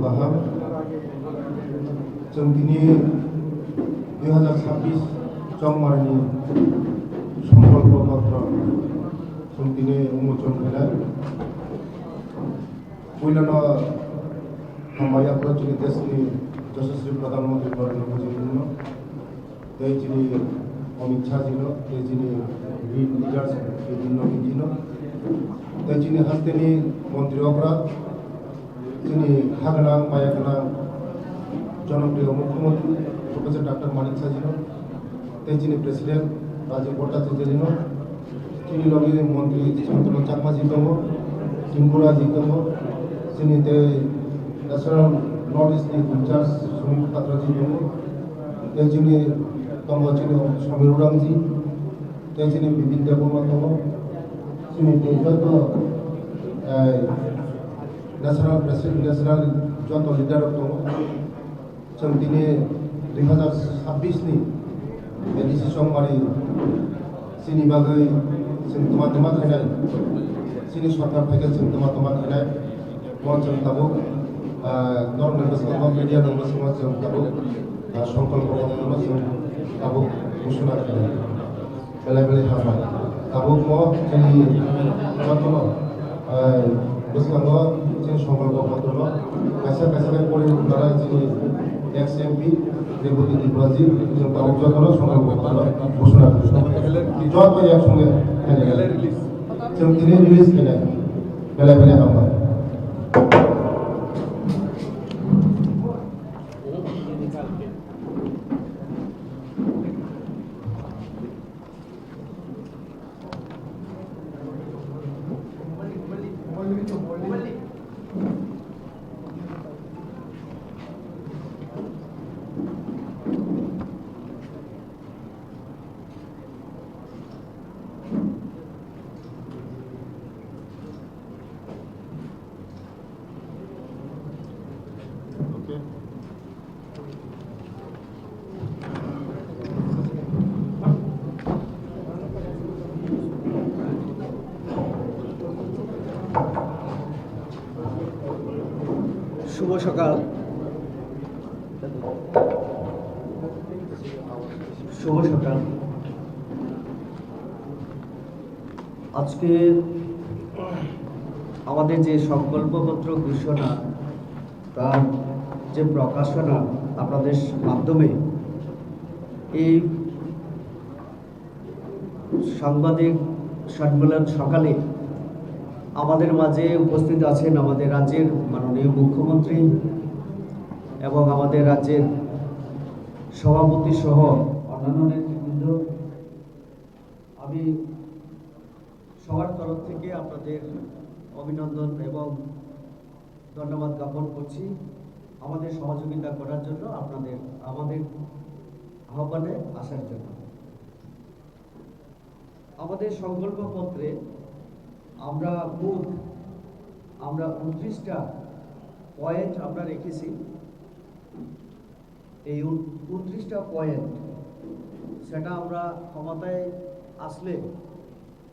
गाहाम जों दिनै 2026 जंमारनि संकल्प पत्र जों दिनै उन्मोचन होनाय पहिलानो हामबाय जोंनि देशनि यशस्वी प्रधानमंत्री नरेंद्र मोदीनो दिनै अमित शाहजीनो दिनै लिडार्स বিভিন্ন बिदिनो दिनै हास्तेनि मन्त्रिफ्रा जोंनि हागोनां मायागोनां जनप्रिय मुख्यमंत्री प्रोफेसर डॉक्टर मानिक साहजीनो दिनै प्रेसिडेंट राजीव भट्टाचार्यजीनो जोंनि लगे मन्त्री शान्तनु चाकमाजी दङ टिंकुराजी दङ जोंनि नेशनल नर्थ इस्टनि इनचार्ज सुनील पात्राजी दङ जोंनि दङ जोंनि समीर उरांजी जोंनि बिपिन देबबर्मा दङ जोंनि जत नेशनल जत लिडार दङ जों दिनै 2026 डिसिसन मारि जोंनि बागै जों दमा खायनाय जोंनि सरकार फैगोन जों दमा खायनाय जों दाबो नर्मेल बसङाव मिडिया दं बसङाव जों दाबो संकल्प पत्र जों दाबो घोषणा खायनाय बेले बेले हाबाय दाबो जोंनि जतनो बसङाव जों संकल्प पत्र खायसे परिबर्तन जोंनि एक्स एमपी रेवती दिब्राजी जों दाबो जतनो संकल्प पत्र घोषणा जत एकसंगे जों दिनै रिलिज खायनाय बेले बेले हाबाय শুভ সকাল আজকে আমাদের যে সংকল্পপত্র ঘোষণা তার যে প্রকাশনা আপনাদের মাধ্যমে এই সাংবাদিক সম্মেলন সকালে আমাদের মাঝে উপস্থিত আছেন আমাদের রাজ্যের মাননীয় মুখ্যমন্ত্রী এবং আমাদের রাজ্যের সভাপতি সহ অন্যান্য নেতৃবৃন্দ। আমি সবার তরফ থেকে আপনাদের অভিনন্দন এবং ধন্যবাদ জ্ঞাপন করছি আমাদের সহযোগিতা করার জন্য, আমাদের আহ্বানে আসার জন্য। আমাদের সংকল্পপত্রে আমরা 29টা পয়েন্ট আমরা রেখেছি। এই 29টা পয়েন্ট সেটা আমরা ক্ষমতায় আসলে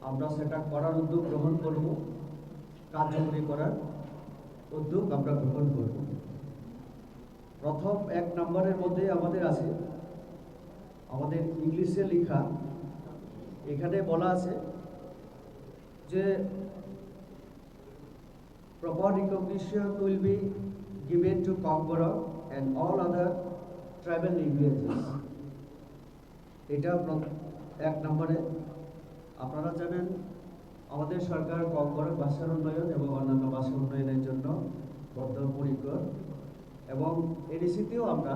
আমরা সেটা করার উদ্যোগ গ্রহণ করব, কার্যকরী করার উদ্যোগ আমরা গ্রহণ করব। প্রথম 1 নম্বরের মধ্যে আমাদের আছে, আমাদের ইংলিশে লেখা, এখানে বলা আছে যে proper recognition will be given to Kongbora and all other tribal lineages. এটা 1 নম্বরে। আপনারা জানেন আমাদের সরকার কঙ্গোর ভাষার উন্নয়ন এবং অন্যান্য ভাষা উন্নয়নের জন্য বদ্ধপরিকর এবং এডিসিতেও আমরা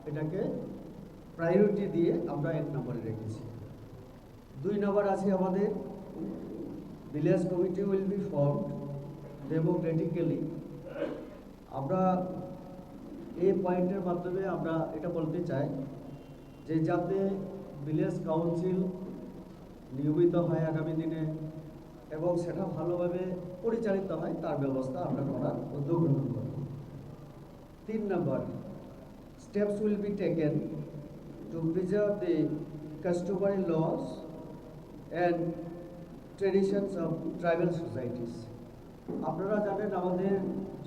এটাকে প্রায়োরিটি দিয়ে আমরা 1 নম্বরে রেখেছি। 2 নম্বর আছে আমাদের village committee will be formed democratically. আমরা এই পয়েন্টের মাধ্যমে আমরা এটা বলতে চাই যে যাতে ভিলেজ কাউন্সিল নিয়মিত হয় আগামী দিনে এবং সেটা ভালোভাবে পরিচালিত হয় তার ব্যবস্থা আমরা করার উদ্যোগ গ্রহণ করব। 3 নম্বর, steps will be taken to preserve the customary laws and traditions of tribal societies. আপনারা জানেন আমাদের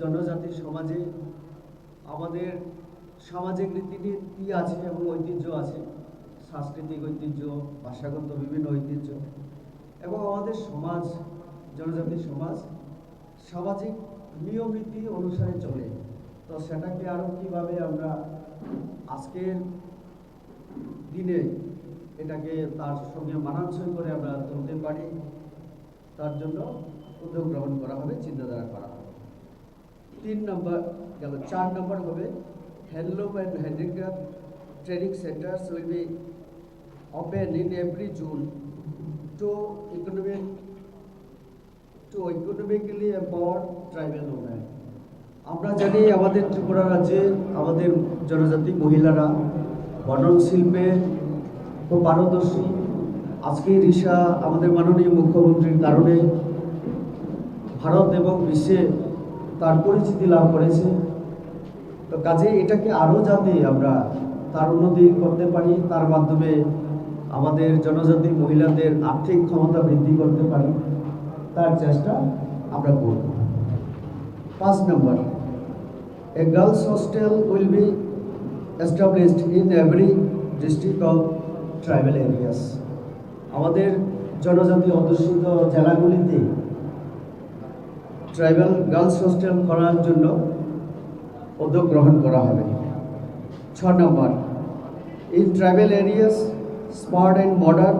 জনজাতি সমাজে আমাদের সামাজিক রীতিনীতি আছে এবং ঐতিহ্য আছে, সাংস্কৃতিক ঐতিহ্য, ভাষাগত বিভিন্ন ঐতিহ্য, এবং আমাদের সমাজ, জনজাতি সমাজ সামাজিক নিয়মনীতি অনুসারে চলে। তো সেটাকে আরও কীভাবে আমরা আজকের দিনে এটাকে তার সঙ্গে মানানসই করে আমরা তুলতে পারি, তার জন্য উদ্যোগ গ্রহণ করা হবে, চিন্তাধারা করা হবে। 3 নম্বর গেল। 4 নম্বর হবে handloom and handicraft training centres will be open in every June to economically empowered tribal women. আমরা জানি আমাদের ত্রিপুরা রাজ্যে আমাদের জনজাতি মহিলারা বনন শিল্পে খুব পারদর্শী। আজকে রিসা আমাদের মাননীয় মুখ্যমন্ত্রীর কারণে ভারত এবং বিশ্বে তার পরিচিতি লাভ করেছে। তো কাজে এটাকে আরও যাতে আমরা তার উন্নতি করতে পারি, তার মাধ্যমে আমাদের জনজাতি মহিলাদের আর্থিক ক্ষমতা বৃদ্ধি করতে পারি, তার চেষ্টা আমরা করব। 5 নম্বর, a girls hostel will be established in every district of tribal areas. আমাদের জনজাতি অধ্যুষিত জেলাগুলিতে ট্রাইবাল গার্লস হোস্টেল করার জন্য উদ্যোগ গ্রহণ করা হবে। 6 নম্বর, in tribal areas smart and modern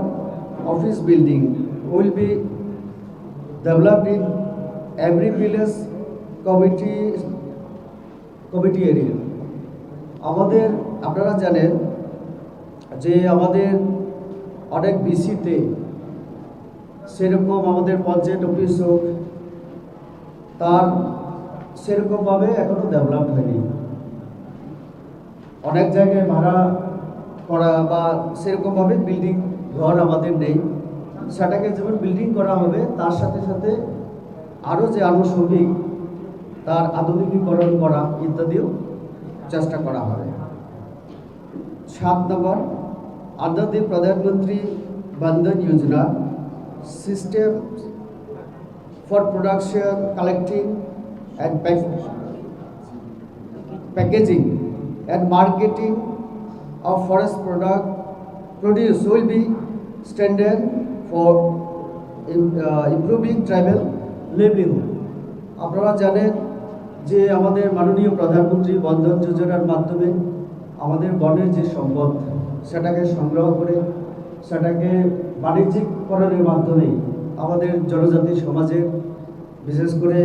office building will be developed in every village committee area. আমাদের আপনারা জানেন যে আমাদের অনেক বিসিতে সেরকম আমাদের পঞ্চায়েত অফিস হোক, তার সেরকমভাবে এখনো ডেভেলপ হয়নি। অনেক জায়গায় ভাড়া করা বা সেরকমভাবে বিল্ডিং ঘর আমাদের নেই। সেটাকে যেমন বিল্ডিং করা হবে, তার সাথে সাথে আরও যে আনুষঙ্গিক তার আধুনিকীকরণ করা ইত্যাদিও চেষ্টা করা হবে। 7 নম্বর, under the Pradhan Mantri Bandhan Yojana system for production, collecting and packaging and marketing of forest produce will be standard for improving tribal livelihood. আপনারা জানেন যে আমাদের মাননীয় প্রধানমন্ত্রী বন্ধন যোজনার মাধ্যমে আমাদের বনের যে সম্পদ সেটাকে সংগ্রহ করে সেটাকে বাণিজ্যিককরণের মাধ্যমে আমাদের জনজাতি সমাজের, বিশেষ করে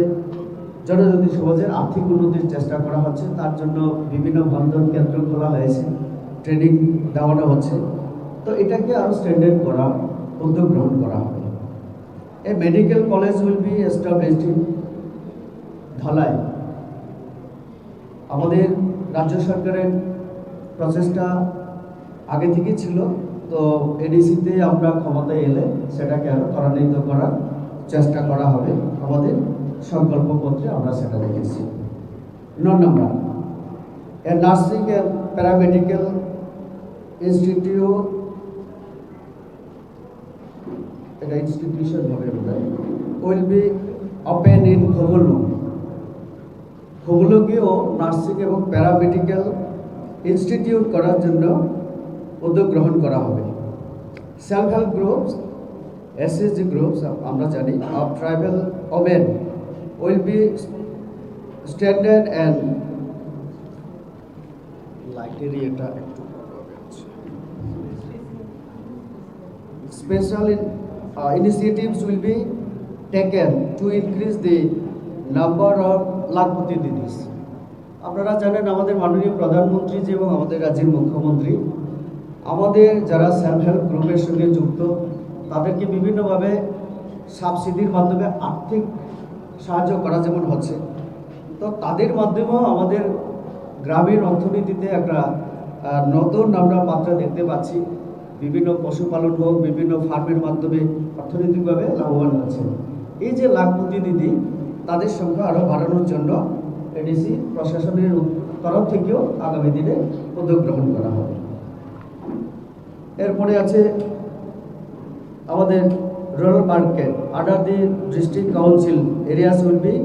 জনজাতি সমাজের আর্থিক উন্নতির চেষ্টা করা হচ্ছে। তার জন্য বিভিন্ন বন্ধন কেন্দ্র খোলা হয়েছে, ট্রেনিং দেওয়ানো হচ্ছে। তো এটাকে আরও স্ট্যান্ডার্ড করা উদ্যোগ গ্রহণ করা হবে। A medical college will be established in Dhalai. আমাদের রাজ্য সরকারের প্রচেষ্টা আগে থেকে ছিল, তো এডিসিতে আমরা ক্ষমতায় এলে সেটাকে আরও ত্বরান্বিত করার চেষ্টা করা হবে। আমাদের সংকল্পপত্রে আমরা সেটা দেখেছি। 9 নম্বর, a nursing and paramedical institute, এটা ইনস্টিটিউশন হবে বোধহয়, উইল বি ওপেন ইন খোগুলোকেও নার্সিং এবং প্যারামেডিক্যাল ইনস্টিটিউট করার জন্য উদ্যোগ গ্রহণ করা হবে। Self help groups, SSG groups আমরা জানি of tribal women will be standard and special initiatives will be taken to increase the number of lakhpati didis. আপনারা জানেন আমাদের মাননীয় প্রধানমন্ত্রী যে এবং আমাদের রাজ্যের মুখ্যমন্ত্রী আমাদের যারা সেলফ হেল্প গ্রুপের সঙ্গে যুক্ত তাদেরকে বিভিন্নভাবে সাবসিডির মাধ্যমে আর্থিক সাহায্য করা যেমন হচ্ছে, তো তাদের মাধ্যমেও আমাদের গ্রামীণ অর্থনীতিতে একটা নতুন আমরা মাত্রা দেখতে পাচ্ছি। বিভিন্ন পশুপালন হোক, বিভিন্ন ফার্মের মাধ্যমে অর্থনৈতিকভাবে লাভবান হচ্ছে। এই যে লাখপতি দিদি, তাদের সংখ্যা আরও বাড়ানোর জন্য এডিসি প্রশাসনের তরফ থেকেও আগামী দিনে উদ্যোগ গ্রহণ করা হবে। এরপরে আছে আমাদের rural market under the district council areas will be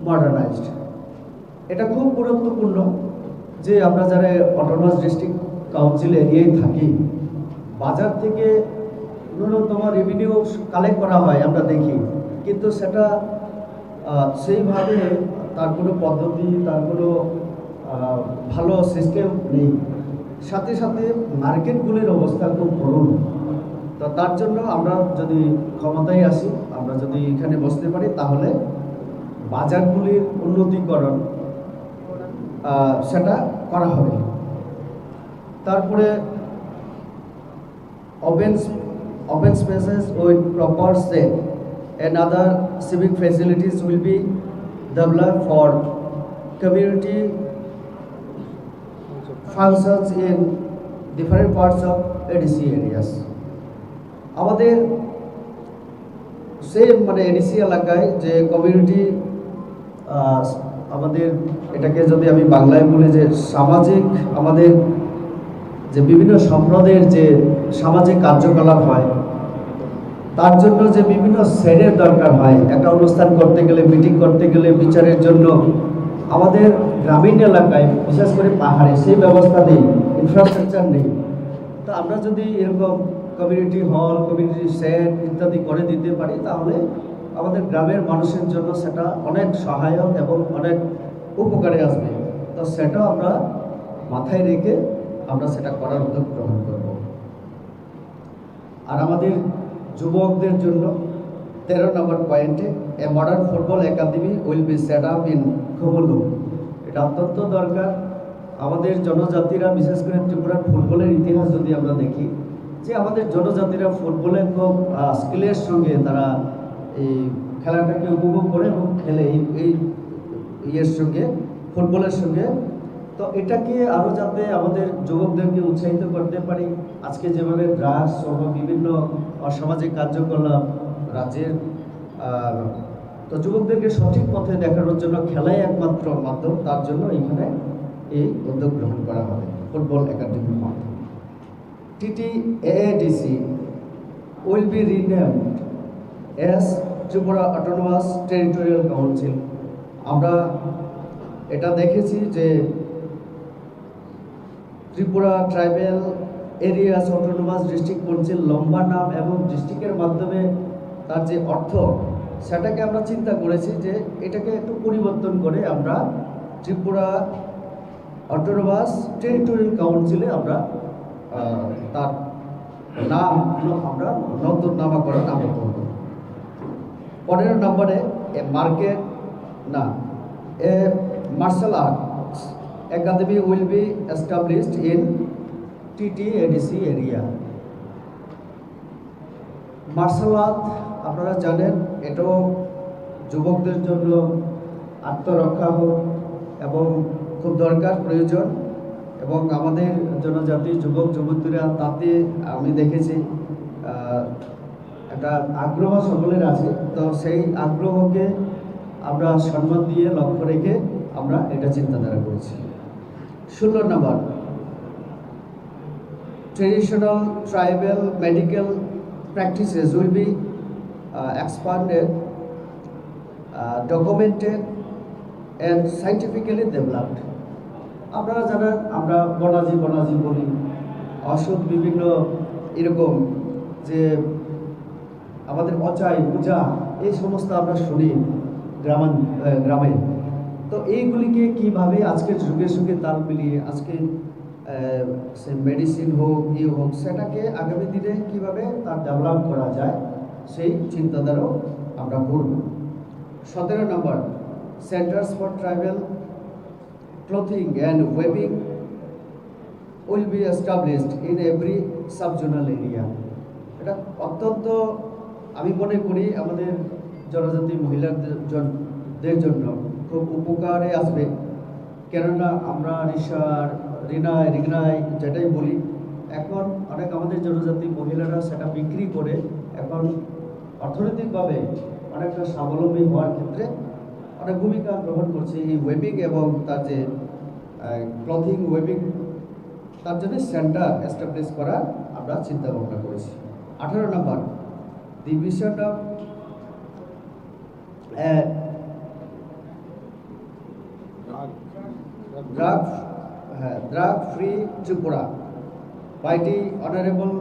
modernized. এটা খুব গুরুত্বপূর্ণ যে আমরা যারা অটোনমাস ডিস্ট্রিক্ট কাউন্সিল এরিয়ায় থাকি, বাজার থেকে ন্যূনতম রেভিনিউ কালেক্ট করা হয় আমরা দেখি, কিন্তু সেটা সেইভাবে তার কোনো পদ্ধতি, তার কোনো ভালো সিস্টেম নেই। সাথে সাথে মার্কেটগুলির অবস্থা খুব করুণ। তো তার জন্য আমরা যদি ক্ষমতায় আসি, আমরা যদি এখানে বসতে পারি, তাহলে বাজারগুলির উন্নতিকরণ সেটা করা হবে। তারপরে open spaces with proper shade and other civic facilities will be developed for community functions in different parts of ADC areas. আমাদের সেম এডিসি এলাকায় যে কমিউনিটি, আমাদের এটাকে যদি আমি বাংলায় বলি যে সামাজিক, আমাদের যে বিভিন্ন সম্প্রদায়ের যে সামাজিক কার্যকলাপ হয়, তার জন্য যে বিভিন্ন সেডের দরকার হয়, একটা অনুষ্ঠান করতে গেলে, মিটিং করতে গেলে, বিচারের জন্য আমাদের গ্রামীণ এলাকায়, বিশেষ করে পাহাড়ে সেই ব্যবস্থা নেই, ইনফ্রাস্ট্রাকচার নেই। তো আমরা যদি এরকম কমিউনিটি হল, কমিউনিটি সেট ইত্যাদি করে দিতে পারি, তাহলে আমাদের গ্রামের মানুষের জন্য সেটা অনেক সহায়ক এবং অনেক উপকারে আসবে। তো সেটাও আমরা মাথায় রেখে আমরা সেটা করার উদ্যোগ গ্রহণ করব। আর আমাদের যুবকদের জন্য 13 নম্বর পয়েন্টে a modern football academy will be set up in Khubulu. এটা অত্যন্ত দরকার। আমাদের জনজাতিরা, বিশেষ করে ত্রিপুরার ফুটবলের ইতিহাস যদি আমরা দেখি, যে আমাদের জনজাতিরা ফুটবলে খুব স্কিলের সঙ্গে তারা এই খেলাটাকে উপভোগ করে এবং খেলে এই ইয়ের সঙ্গে, ফুটবলের সঙ্গে। তো এটাকে আরও যাতে আমাদের যুবকদেরকে উৎসাহিত করতে পারি, আজকে যেভাবে ড্রাগস সহ বিভিন্ন অসামাজিক কার্যকলাপ রাজ্যের, তো যুবকদেরকে সঠিক পথে দেখানোর জন্য খেলাই একমাত্র মাধ্যম। তার জন্য এখানে এই উদ্যোগ গ্রহণ করা হবে ফুটবল একাডেমির মাধ্যমে। TTAADC will be renamed as Tripura autonomous territorial council. আমরা এটা দেখেছি যে Tripura tribal areas autonomous district council লম্বা নাম এবং ডিস্ট্রিক্টের মাধ্যমে তার যে অর্থ, সেটাকে আমরা চিন্তা করেছি যে এটাকে একটু পরিবর্তন করে আমরা ত্রিপুরা অটোনমাস টেরিটোরিয়াল কাউন্সিলে আমরা তার নাম আমরা নতুন নামাকরণ আমরা করব। 15 নম্বরে a martial arts academy will be established in TTADC area. Martial art আপনারা জানেন, এটাও যুবকদের জন্য আত্মরক্ষা হোক এবং খুব দরকার, প্রয়োজন। এবং আমাদের জনজাতির যুবক যুবতীরা তাতে আমি দেখেছি একটা আগ্রহ সকলের আছে। তো সেই আগ্রহকে আমরা সম্মান দিয়ে লক্ষ্য রেখে আমরা এটা চিন্তাধারা করেছি। 16 নম্বর, traditional tribal medical practices will be expanded, documented and scientifically developed. আপনারা জানেন, আমরা বনাজি বলি, অসুখ বিভিন্ন এরকম যে আমাদের অচাই পূজা, এই সমস্ত আমরা শুনি গ্রামে। তো এইগুলিকে কিভাবে আজকের যুগের সঙ্গে তাল মিলিয়ে আজকে সে মেডিসিন হোক, হোক, সেটাকে আগামী দিনে কিভাবে তার ডেভেলপ করা যায়, সেই চিন্তাধারাও আমরা করব। 17 নম্বর, centres for tribal clothing and ওয়েবিং will be established in every subzonal area. এটা অত্যন্ত, আমি মনে করি আমাদের জনজাতি মহিলাদের জন্য খুব উপকারে আসবে। কেননা আমরা রিগনাই যেটাই বলি, এখন অনেক আমাদের জনজাতি মহিলারা সেটা বিক্রি করে এখন অর্থনৈতিকভাবে অনেকটা স্বাবলম্বী হওয়ার ক্ষেত্রে অনেক ভূমিকা গ্রহণ করছে। এই ওয়েবিং এবং তার যে ক্লথিং ওয়েবিং, তার জন্য সেন্টার এস্টাবলিশ করার আমরা চিন্তা ভাবনা করেছি। 18 নম্বর, the vision of drug free Tripura by the honourable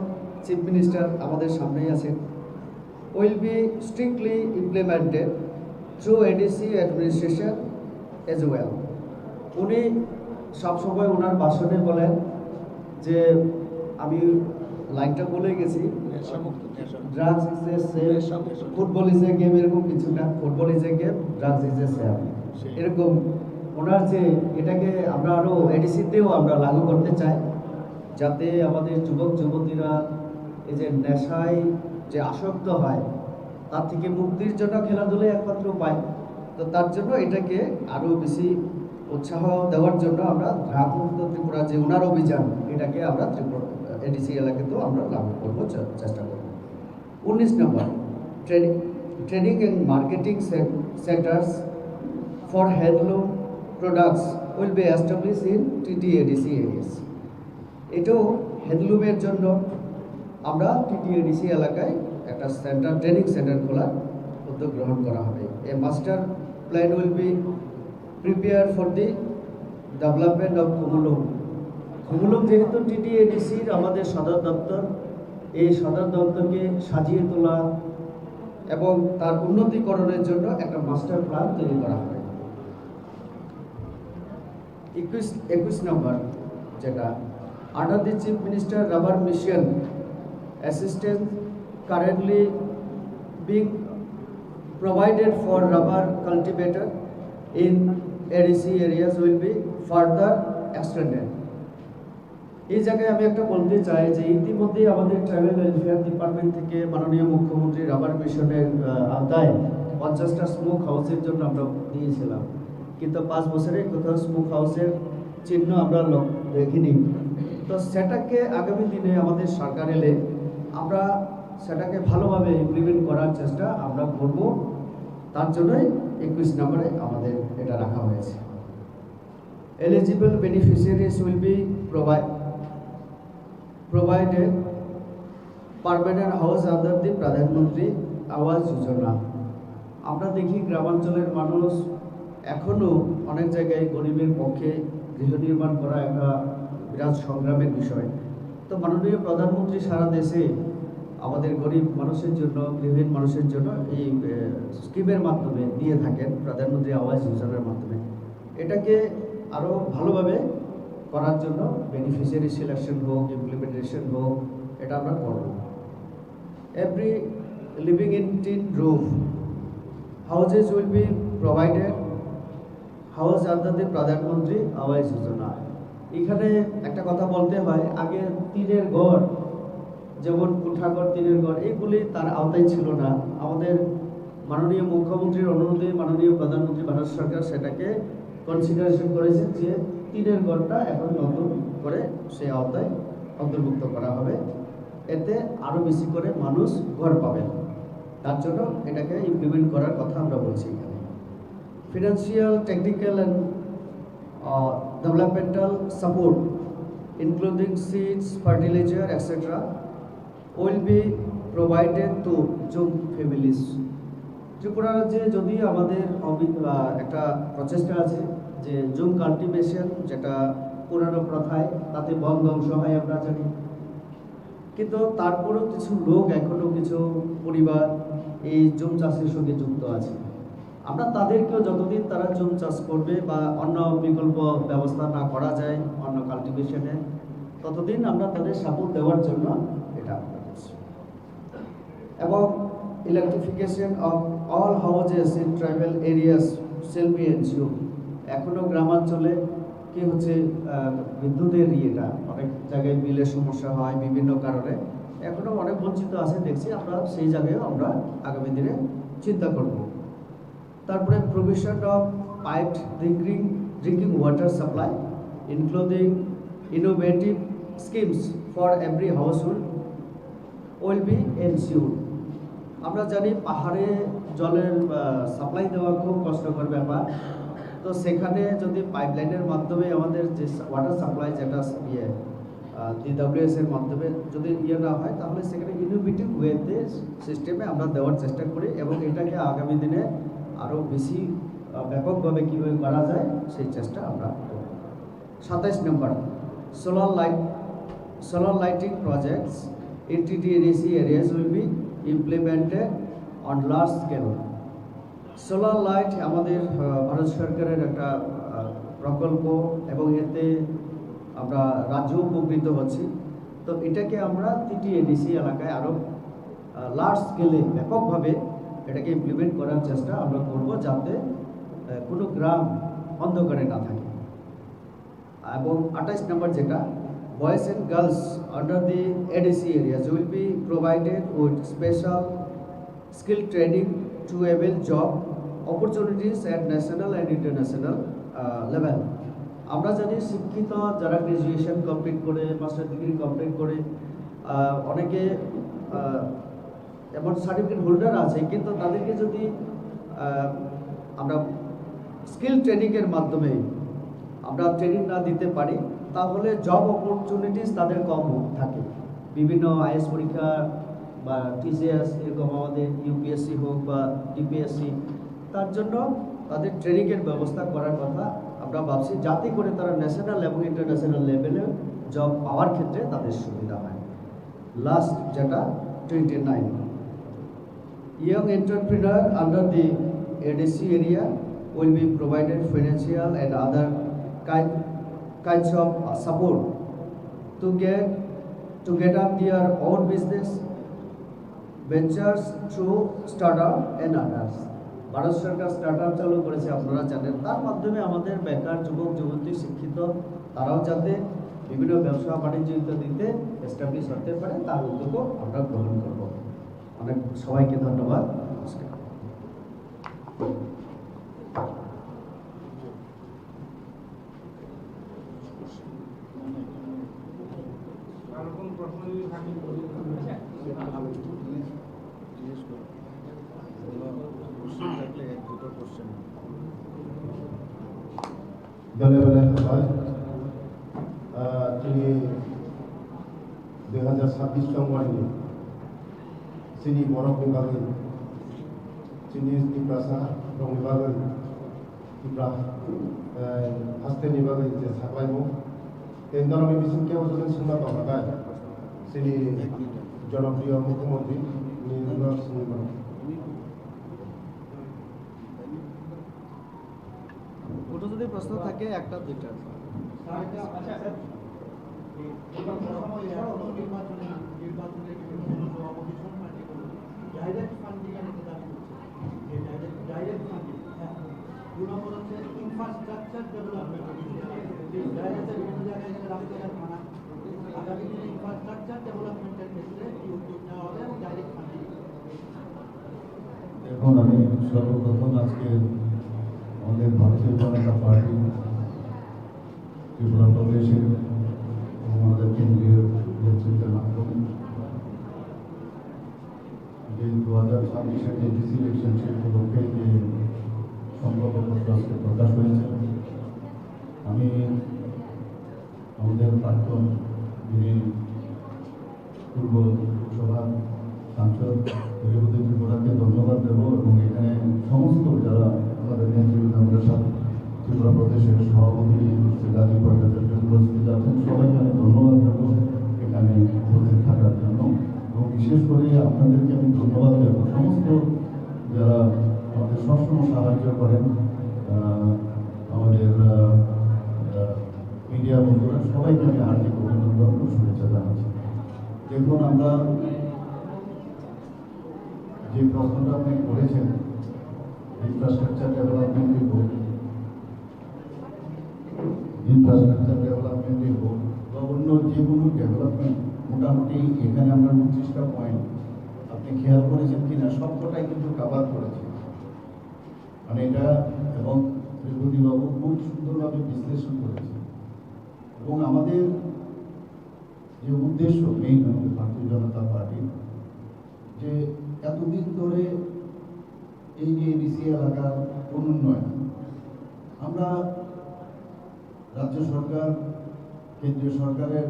chief minister আমাদের সামনেই আছেন will be strictly implemented through ADC administration as well. উনি সবসময় ওনার ভাষণে বলেন যে আমি লাইনটা বলে গেছি drugs is a same football is a game এরকম কিছু না football is a game drugs is a same এরকম ওনার যে এটাকে আমরা আরও এডিসিতেও আমরা লাগু করতে চাই যাতে আমাদের যুবক যুবতীরা এই যে নেশায় যে আসক্ত হয় তার থেকে মুক্তির জন্য খেলাধুলাই একমাত্র উপায় তো তার জন্য এটাকে আরও বেশি উৎসাহ দেওয়ার জন্য আমরা ড্রাগ মুক্ত ত্রিপুরা যে উনার অভিযান এটাকে আমরা ত্রিপুরা এডিসি এলাকাতেও আমরা লাগু করবো চেষ্টা করব 19 নম্বর training and marketing centres for handloom products will be establish in TTADC areas এটাও হ্যান্ডলুমের জন্য আমরা TTADC এলাকায় একটা সেন্টার ট্রেনিং সেন্টার খোলার উদ্যোগ গ্রহণ করা হবে a master plan will be prepare for the development of Khumulwng যেহেতু TTADCর আমাদের সদর দপ্তর এই সদর দপ্তরকে সাজিয়ে তোলা এবং তার উন্নতিকরণের জন্য একটা মাস্টার প্ল্যান তৈরি করা হবে 21 নম্বর যেটা under the chief minister rubber mission assistance currently being provided for rubber cultivator in ADC areas will be further extended. এই জায়গায় আমি একটা বলতে চাই যে ইতিমধ্যে আমাদের ট্রাভেল ওয়েলফেয়ার ডিপার্টমেন্ট থেকে মাননীয় মুখ্যমন্ত্রী রাবার মিশনের আওতায় 50টা স্মোক হাউসের জন্য আমরা দিয়েছিলাম কিন্তু 5 বছরে কোথাও স্মোক হাউসের চিহ্ন আমরা দেখিনি তো সেটাকে আগামী দিনে আমাদের সরকার এলে আমরা সেটাকে ভালোভাবে ইমপ্লিমেন্ট করার চেষ্টা আমরা করব তার জন্যই 21 নম্বরে আমাদের এটা রাখা হয়েছে eligible beneficiaries will be provided permanent house under the প্রধানমন্ত্রী আবাস যোজনা আমরা দেখি গ্রামাঞ্চলের মানুষ এখনো অনেক জায়গায় গরিবের পক্ষে গৃহ নির্মাণ করা একটা বিরাট সংগ্রামের বিষয় তো মাননীয় প্রধানমন্ত্রী সারা দেশে আমাদের গরিব মানুষের জন্য গৃহহীন মানুষের জন্য এই স্কিমের মাধ্যমে দিয়ে থাকেন প্রধানমন্ত্রী আবাস যোজনার মাধ্যমে এটাকে আরও ভালোভাবে করার জন্য বেনিফিশিয়ারি সিলেকশন হোক ইমপ্লিমেন্টেশন হোক এটা আমরা করব every living in tin roof houses will be provided house under the Pradhan Mantri Awas যোজনা এখানে একটা কথা বলতে হয় আগে টিনের ঘর যেমন কুঠাঘর টিনের ঘর এইগুলি তার আওতায় ছিল না আমাদের মাননীয় মুখ্যমন্ত্রীর অনুরোধে মাননীয় প্রধানমন্ত্রী ভারত সরকার সেটাকে কনসিডারেশন করেছে যে টিনের ঘরটা এখন নতুন করে সেই আওতায় অন্তর্ভুক্ত করা হবে এতে আরও বেশি করে মানুষ ঘর পাবেন তার জন্য এটাকে ইমপ্লিমেন্ট করার কথা আমরা বলছি এখানে financial technical and developmental support including seeds, fertilizer, etc. will be provided to Jum families. Tripura রাজ্যে যদি আমাদের একটা প্রচেষ্টা আছে যে জুম কাল্টিভেশন যেটা পুরানো প্রথায় তাতে বন ধ্বংস হয় আমরা জানি কিন্তু তারপরেও কিছু লোক এখনো কিছু পরিবার এই জুম চাষের সঙ্গে যুক্ত আছে আমরা তাদেরকেও যতদিন তারা জুম চাষ করবে বা অন্য বিকল্প ব্যবস্থা না করা যায় অন্য কাল্টিভেশনে ততদিন আমরা তাদের সাপোর্ট দেওয়ার জন্য এটা আমরা করছি এবং electrification of all houses in tribal areas shall be NGO এখনও গ্রামাঞ্চলে কি হচ্ছে বিদ্যুতের ইয়েটা অনেক জায়গায় বিলের সমস্যা হয় বিভিন্ন কারণে এখনও অনেক বঞ্চিত আছে দেখছি আমরা সেই জায়গায়ও আমরা আগামী দিনে চিন্তা করব তারপরে provision of piped drinking water supply including innovative schemes for every household will be ensured আমরা জানি পাহাড়ে জলের সাপ্লাই দেওয়া খুব কষ্টকর ব্যাপার তো সেখানে যদি পাইপলাইনের মাধ্যমে আমাদের যে ওয়াটার সাপ্লাই যেটা DWS এর মাধ্যমে যদি না হয় তাহলে সেখানে ইনোভেটিভ ওয়েতে সিস্টেমে আমরা দেওয়ার চেষ্টা করি এবং এটাকে আগামী দিনে আরও বেশি ব্যাপকভাবে কীভাবে করা যায় সেই চেষ্টা আমরা করব 27 নম্বর solar lighting projects in TTNAC areas will be implemented on large scale. Solar light আমাদের ভারত সরকারের একটা প্রকল্প এবং এতে আমরা রাজ্য উপকৃত হচ্ছি। তো এটাকে আমরা TTNAC এলাকায় আরও লার্জ স্কেলে ব্যাপকভাবে এটাকে ইমপ্লিমেন্ট করার চেষ্টা আমরা করব, যাতে কোনো গ্রাম অন্ধকারে না থাকে। এবং 28 নম্বর যেটা, boys and girls under the ADC areas will be provided with special skill training to avail job opportunities at national and international level. আমরা জানি শিক্ষিত যারা গ্রাজুয়েশন কমপ্লিট করে, মাস্টার ডিগ্রি কমপ্লিট করে, অনেকে এমন সার্টিফিকেট হোল্ডার আছে, কিন্তু তাদেরকে যদি আমরা স্কিল ট্রেনিংয়ের মাধ্যমে আমরা ট্রেনিং না দিতে পারি, তাহলে জব অপরচুনিটিস তাদের কম থাকে। বিভিন্ন IAS পরীক্ষা বা TCS এরকম আমাদের UPSC হোক বা DPSC, তার জন্য তাদের ট্রেনিংয়ের ব্যবস্থা করার কথা আমরা ভাবছি, যাতে করে তারা ন্যাশনাল এবং ইন্টারন্যাশনাল লেভেলে জব পাওয়ার ক্ষেত্রে তাদের সুবিধা হয়। লাস্ট যেটা 29, young entrepreneur under the ADC area will be provided financial and other kinds of support to get up their own business ventures through startup and others. Bharat Sarkar startup চালু করেছে, আপনারা জানেন। তার মাধ্যমে আমাদের বেকার যুবক যুবতী শিক্ষিত তারাও যাতে বিভিন্ন ব্যবসা বাণিজ্য ইত্যাদিতে এস্টাবলিশ হতে পারে, তার উদ্যোগও আমরা গ্রহণ করব। অনেক সবাইকে ধন্যবাদ। নমস্কার। ধন্যবাদ সবাই। তিনি 2026 জানুয়ারি চিনি বরফ বিভাগে চিনি টিপ্রাসা রং বিভাগে টিপ্রা হাস্তেनि बागै जे साग्लायमु तेंदारनि बिसिमके ओजोन सिंना दंगाय চিনি জনপ্রিয় মুখ্যমন্ত্রী নির্মলা সিংহ। ওটা যদি প্রশ্ন থাকে একটা দুইটা ইনফ্রাস্ট্রাকচার ডেভেলপমেন্ট আগামী দিনে ইনফ্রাস্ট্রাকচার ডেভেলপমেন্টের ক্ষেত্রে কি উদ্যোগ নেওয়া হবে এবং ডাইরেক্ট ফান্ডিং। এখন আমি সর্বপ্রথম আজকে আমাদের ভারতীয় জনতা পার্টি ত্রিপুরা প্রদেশের এবং আমাদের কেন্দ্রীয় নেতৃত্বের মাধ্যমে যে 2026-এর যে ডিসি ইলেকশন সেই উপলক্ষে যে সংকল্পপত্র আজকে প্রকাশ হয়েছে, আমি আমাদের প্রাক্তন যিনি পূর্ব লোকসভা সাংসদ ত্রিপুরা ত্রিপুরাকে ধন্যবাদ দেব এবং এখানে সমস্ত যারা আমাদের নেতৃবৃন্দ, আমাদের সাথে ত্রিপুরা প্রদেশের সভাপতি গাজী ভট্টাচার্য উপস্থিত আছেন, সবাইকে আমি ধন্যবাদ দেব এখানে উপস্থিত থাকার জন্য। এবং বিশেষ করে আপনাদেরকে আমি ধন্যবাদ দেব সমস্ত যারা আমাদের সবসময় সাহায্য করেন, আমাদের মিডিয়া বন্ধুরা, সবাইকে আমি হার্দিক অভিনন্দন ও শুভেচ্ছা জানাচ্ছি। দেখুন, আমরা যে প্রশ্নটা আপনি করেছেন ইনফ্রাস্ট্রাকচার ডেভেলপমেন্টই হোক বা অন্য যে কোনো ডেভেলপমেন্ট, মোটামুটি এখানে আমরা 29টা পয়েন্ট আপনি খেয়াল করেছেন কিনা সবকটাই কিন্তু কাভার করেছে। মানে এটা এবং ত্রিপুরীবাবু খুব সুন্দরভাবে বিশ্লেষণ করেছে। এবং আমাদের যে উদ্দেশ্য মেইন আমাদের ভারতীয় জনতা পার্টি, যে এতদিন ধরে এই যে এডিসি এলাকার অনুন্নয়ন, আমরা রাজ্য সরকার, কেন্দ্রীয় সরকারের,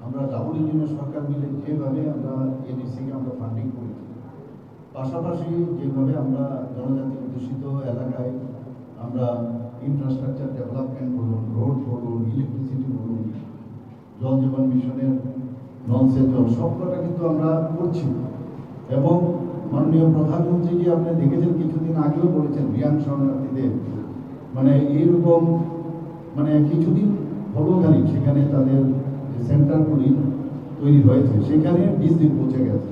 আমরা ডাবল ইঞ্জিনের সরকার মিলে যেভাবে আমরা এডিসিকে আমরা ফান্ডিং করেছি, পাশাপাশি যেভাবে আমরা জনজাতি অধ্যুষিত এলাকায় আমরা ইনফ্রাস্ট্রাকচার ডেভেলপমেন্ট বলুন, রোড বলুন, ইলেকট্রিসিটি বলুন, জল জীবন মিশনের নলসের জল, সবকটা কিন্তু আমরা করছি। এবং মাননীয় প্রধানমন্ত্রীজি আপনি দেখেছেন কিছুদিন আগেও বলেছেন রিয়াং শরণার্থীদের মানে এইরকম মানে কিছুদিন হলো খালি সেখানে তাদের যে সেন্টারগুলি তৈরি হয়েছে সেখানে 20 দিন পৌঁছে গেছে।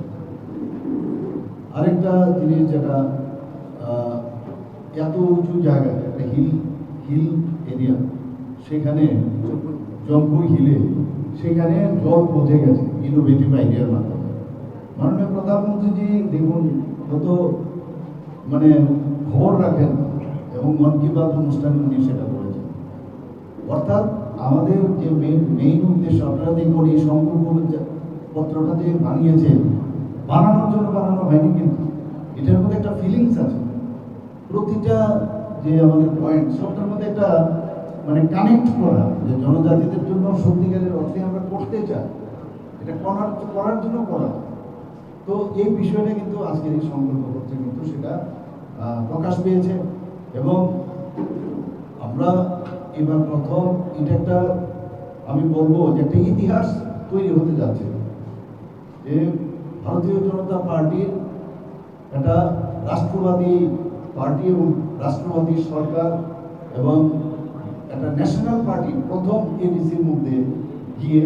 আরেকটা জিনিস যেটা এত উঁচু জায়গায় একটা হিল এরিয়া, সেখানে জম্পুই হিলে সেখানে জল পৌঁছে গেছে ইনোভেটিভ আইডিয়ার মাধ্যমে। মাননীয় প্রধানমন্ত্রীজি দেখুন কত মানে খবর রাখেন এবং মন কি বাত অনুষ্ঠানে উনি সেটা করেছেন। অর্থাৎ আমাদের যে মেইন উদ্দেশ্য, আপনারা দেখুন এই সংকল্প পত্রটা যে বানিয়েছেন, বানানোর জন্য বানানো হয়নি, কিন্তু এটার মধ্যে একটা ফিলিংস আছে। প্রতিটা যে আমাদের পয়েন্ট সবটার মধ্যে একটা মানে কানেক্ট করা, যে জনজাতিদের জন্য সত্যিকারের অর্থে আমরা করতে চাই, এটা করার জন্য করা। তো এই বিষয়টা কিন্তু আজকের এই সংকল্পপত্রে কিন্তু সেটা প্রকাশ পেয়েছে। এবং আমরা এবার প্রথম এটা একটা আমি বলবো যে একটা ইতিহাস তৈরি হতে যাচ্ছে, যে ভারতীয় জনতা পার্টির একটা রাষ্ট্রবাদী পার্টি এবং রাষ্ট্রবাদী সরকার এবং একটা ন্যাশনাল পার্টি প্রথম এডিসির মধ্যে গিয়ে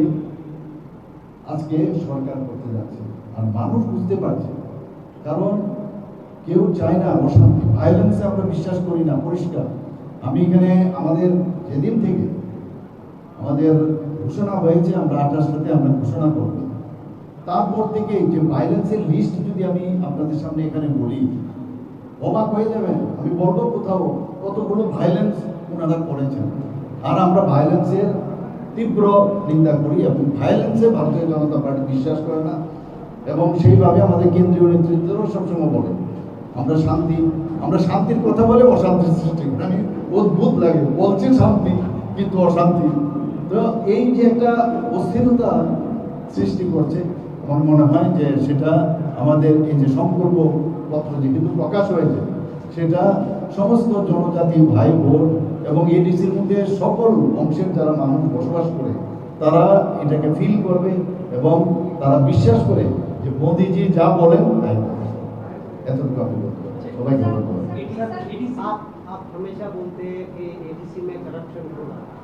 আজকে সরকার করতে যাচ্ছে। আর মানুষ বুঝতে পারছে, কারণ কেউ চায় না অশান্তি, ভায়োলেন্সে আমরা বিশ্বাস করি না, পরিষ্কার। আমি এখানে আমাদের যেদিন থেকে আমাদের ঘোষণা হয়েছে আমরা 28টাতে আমরা ঘোষণা করব, তারপর থেকে যে ভায়োলেন্সের লিস্ট যদি আমি আপনাদের সামনে এখানে বলি অবাক হয়ে যাবেন। আমি বলবো কোথাও কতগুলো ভায়োলেন্স ওনারা করেছেন। আর আমরা ভায়োলেন্সের তীব্র নিন্দা করি এবং ভায়োলেন্সে ভারতীয় জনতা পার্টি বিশ্বাস করে না। এবং সেইভাবে আমাদের কেন্দ্রীয় নেতৃত্বও সবসময় বলে আমরা শান্তির কথা বলে অশান্তির সৃষ্টি করি। আমি অদ্ভুত লাগে, বলছে শান্তি কিন্তু অশান্তি। তো এই যে একটা অস্থিরতা সৃষ্টি করছে, আমার মনে হয় যে সেটা আমাদের এই যে সংকল্প পত্র যে কিন্তু প্রকাশ হয়েছে, সেটা সমস্ত জনজাতি ভাই বোন এবং এডিসির মধ্যে সকল অংশের যারা মানুষ বসবাস করে তারা এটাকে ফিল করবে এবং তারা বিশ্বাস করে যে মোদিজি যা বলেন তাই এতটুকু আমি বলতে পারি। সবাইকে ধন্যবাদ। आप हमेशा बोलते हैं कि एडीसी में करप्शन हो रहा है।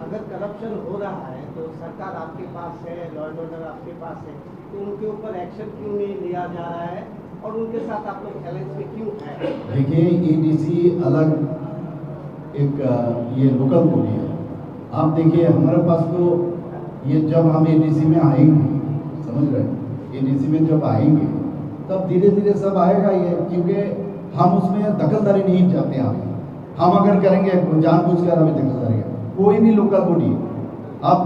अगर करप्शन हो रहा है तो सरकार आपके पास है, लॉ एंड ऑर्डर आपके पास है, तो उनके ऊपर एक्शन क्यों नहीं लिया जा रहा है और उनके साथ आप लोग चैलेंज में क्यों है? देखिए एडीसी अलग एक ये लोकल बॉडी है। आप देखिए हमारे पास तो ये जब हम एडीसी में आएंगे, समझ रहे हैं, एडीसी में जब आएंगे तब धीरे धीरे सब आएगा ये, क्योंकि हम उसमें दखलदारी नहीं चाहते हैं। हम अगर करेंगे जानबूझकर हमें दखलदारी, कोई भी लोकल बॉडी, अब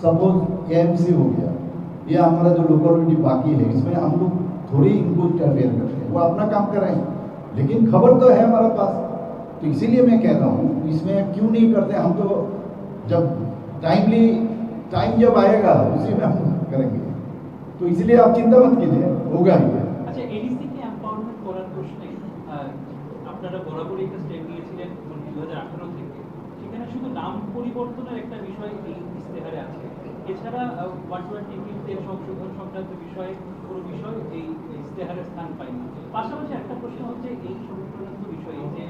सपोज एएमसी हो गया, ये हमारा जो लोकल बॉडी बाकी है इसमें हम लोग थोड़ी इनको इंटरफेयर करते हैं, वो अपना काम कर रहे हैं, लेकिन खबर तो है हमारे पास। तो इसीलिए मैं कह रहा हूँ इसमें क्यों नहीं करते हम, तो जब टाइम जब आएगा उसी में हम करेंगे। तो इसलिए आप चिंता मत कीजिए, होगा ही। আচ্ছা, এডিসি কে এমপাওয়ারমেন্ট করার প্রশ্নে আপনারা বরাবরই একটা স্টেপ নিয়েছিলেন 2018 থেকে, সেখানে শুধু নাম পরিবর্তনের একটা বিষয় এই ইস্তেহারে আছে, এছাড়া 120 সংশোধন সংক্রান্ত বিষয়ে পুরো বিষয় এই ইস্তেহারে স্থান পায়নি। পাশাপাশি একটা প্রশ্ন হচ্ছে এই সংক্রান্ত বিষয়ে যে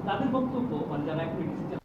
তাদের বক্তব্য, মানে যারা এখন এডিসিতে